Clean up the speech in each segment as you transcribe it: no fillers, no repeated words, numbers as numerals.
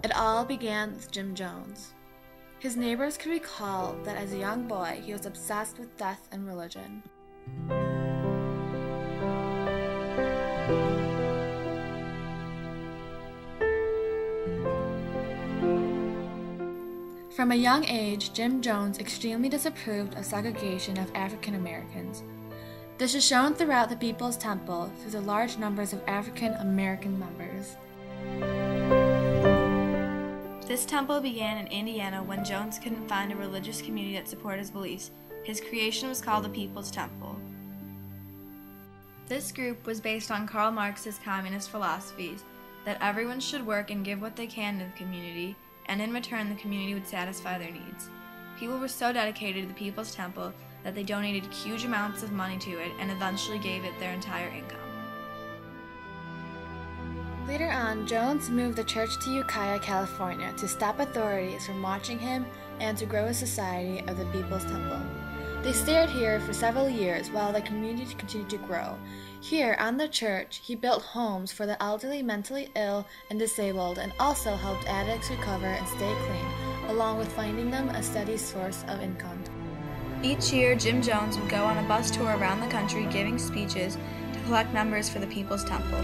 It all began with Jim Jones. His neighbors could recall that as a young boy, he was obsessed with death and religion. From a young age, Jim Jones extremely disapproved of segregation of African Americans. This is shown throughout the People's Temple through the large numbers of African American members. This temple began in Indiana when Jones couldn't find a religious community that supported his beliefs. His creation was called the People's Temple. This group was based on Karl Marx's communist philosophies that everyone should work and give what they can to the community, and in return the community would satisfy their needs. People were so dedicated to the People's Temple that they donated huge amounts of money to it and eventually gave it their entire income. Later on, Jones moved the church to Ukiah, California to stop authorities from watching him and to grow a society of the People's Temple. They stayed here for several years while the community continued to grow. Here, on the church, he built homes for the elderly, mentally ill, and disabled, and also helped addicts recover and stay clean, along with finding them a steady source of income. Each year, Jim Jones would go on a bus tour around the country giving speeches to collect members for the People's Temple.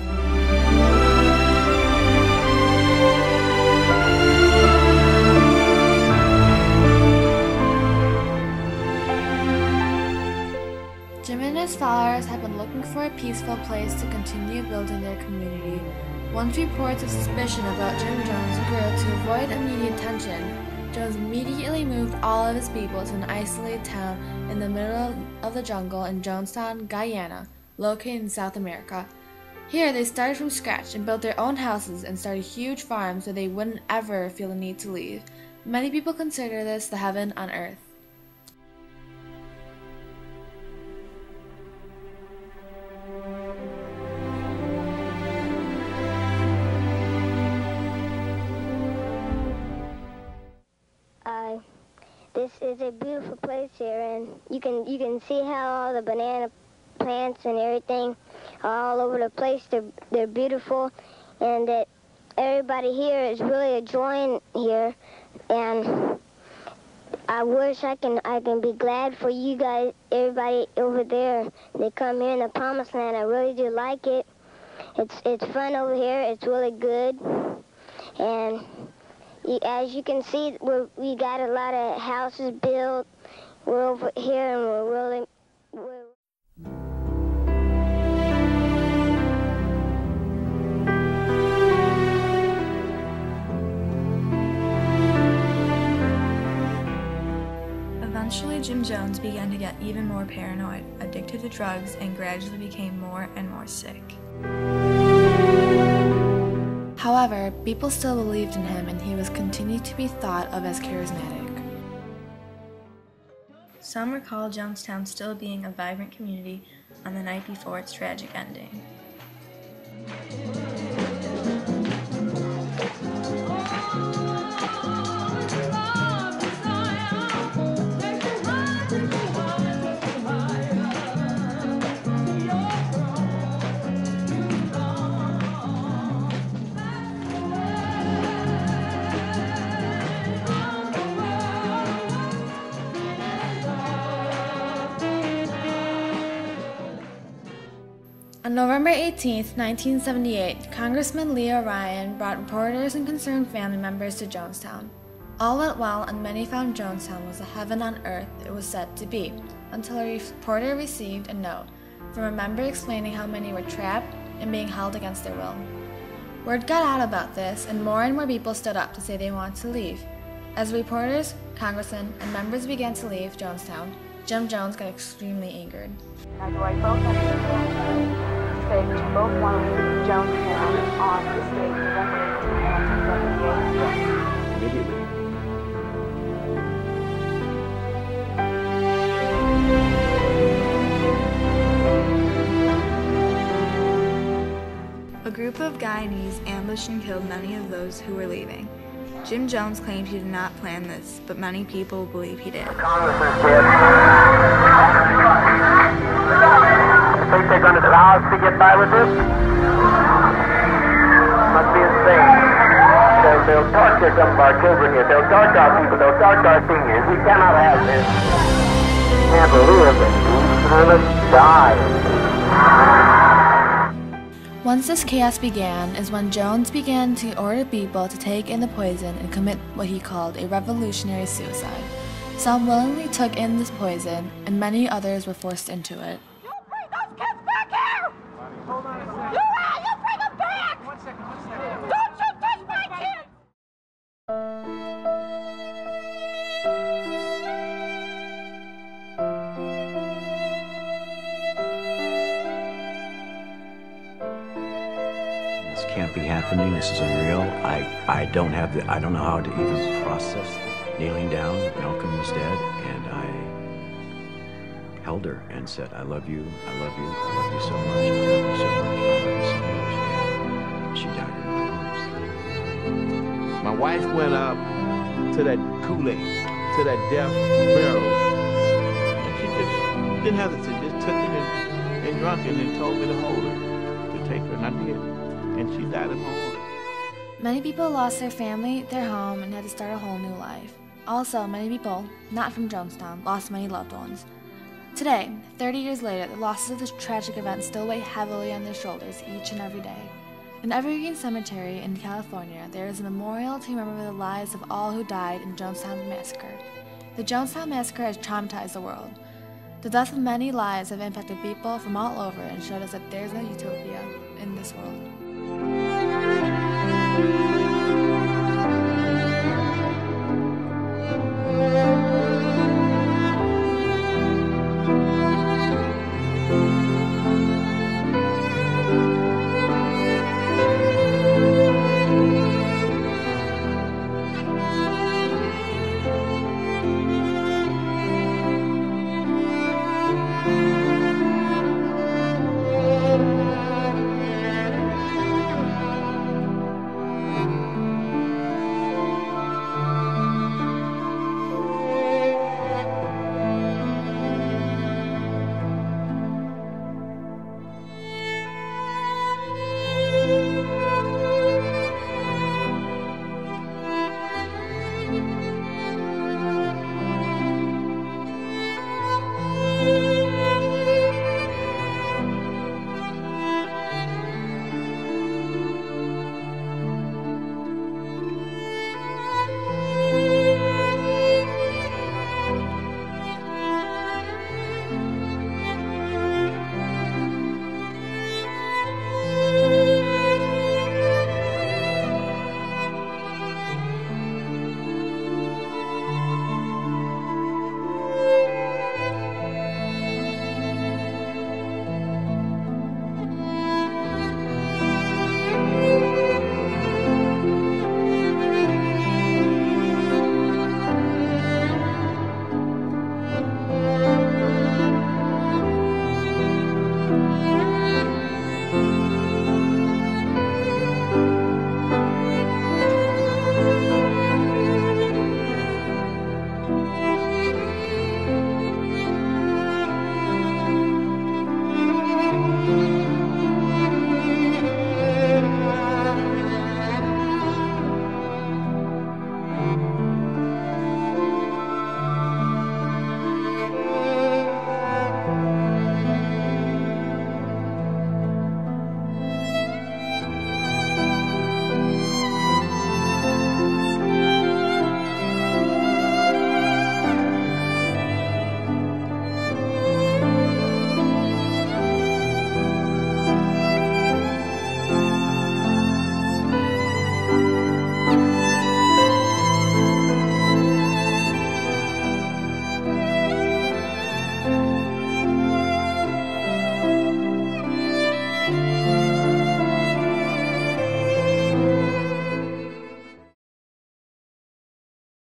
Jim and his followers have been looking for a peaceful place to continue building their community. Once reports of suspicion about Jim Jones grew to avoid immediate tension, Jones immediately moved all of his people to an isolated town in the middle of the jungle in Jonestown, Guyana, located in South America. Here they started from scratch and built their own houses and started huge farms so they wouldn't ever feel the need to leave. Many people consider this the heaven on earth. This is a beautiful place here, and you can see how all the banana plants and everything are all over the place. They're beautiful, and that everybody here is really enjoying here. And I wish I can be glad for you guys, everybody over there. They come here in the Promised Land. I really do like it. It's fun over here. It's really good, and as you can see, we got a lot of houses built. We're over here, and we're Eventually, Jim Jones began to get even more paranoid, addicted to drugs, and gradually became more and more sick. However, people still believed in him and he was continued to be thought of as charismatic. Some recall Jonestown still being a vibrant community on the night before its tragic ending. On November 18, 1978, Congressman Leo Ryan brought reporters and concerned family members to Jonestown. All went well and many found Jonestown was the heaven on earth it was said to be, until a reporter received a note from a member explaining how many were trapped and being held against their will. Word got out about this and more people stood up to say they wanted to leave. As reporters, congressmen, and members began to leave Jonestown, Jim Jones got extremely angered. Now, do I both have to say that you both want to leave Jonestown on this date, November 18, 1978? Yes. Immediately. A group of Guyanese ambushed and killed many of those who were leaving. Jim Jones claimed he did not plan this, but many people believe he did. Congressman did. You think they're going to allow us to get by with this? Must be insane. They'll torture some of our children here. They'll torture our people. They'll torture our seniors. We cannot have this. We can't live in peace. Let us die in peace. Once this chaos began is when Jones began to order people to take in the poison and commit what he called a revolutionary suicide. Some willingly took in this poison, and many others were forced into it. You bring those kids back here! Hold on a second. You bring them back! One second. Don't you touch my kids! This can't be happening. This is unreal. I don't know how to even process kneeling down. Malcolm was dead, and I held her and said, I love you, I love you, I love you so much, I love you so much, I love you so much. And she died in my arms. My wife went up to that Kool-Aid, to that death barrel, and she just didn't hesitate, just took it and drunk it and told me to hold her, to take her, and I did. And she died in my arms. Many people lost their family, their home, and had to start a whole new life. Also, many people, not from Jonestown, lost many loved ones. Today, 30 years later, the losses of this tragic event still weigh heavily on their shoulders each and every day. In Evergreen Cemetery in California, there is a memorial to remember the lives of all who died in Jonestown Massacre. The Jonestown Massacre has traumatized the world. The death of many lives have impacted people from all over and showed us that there is no utopia in this world.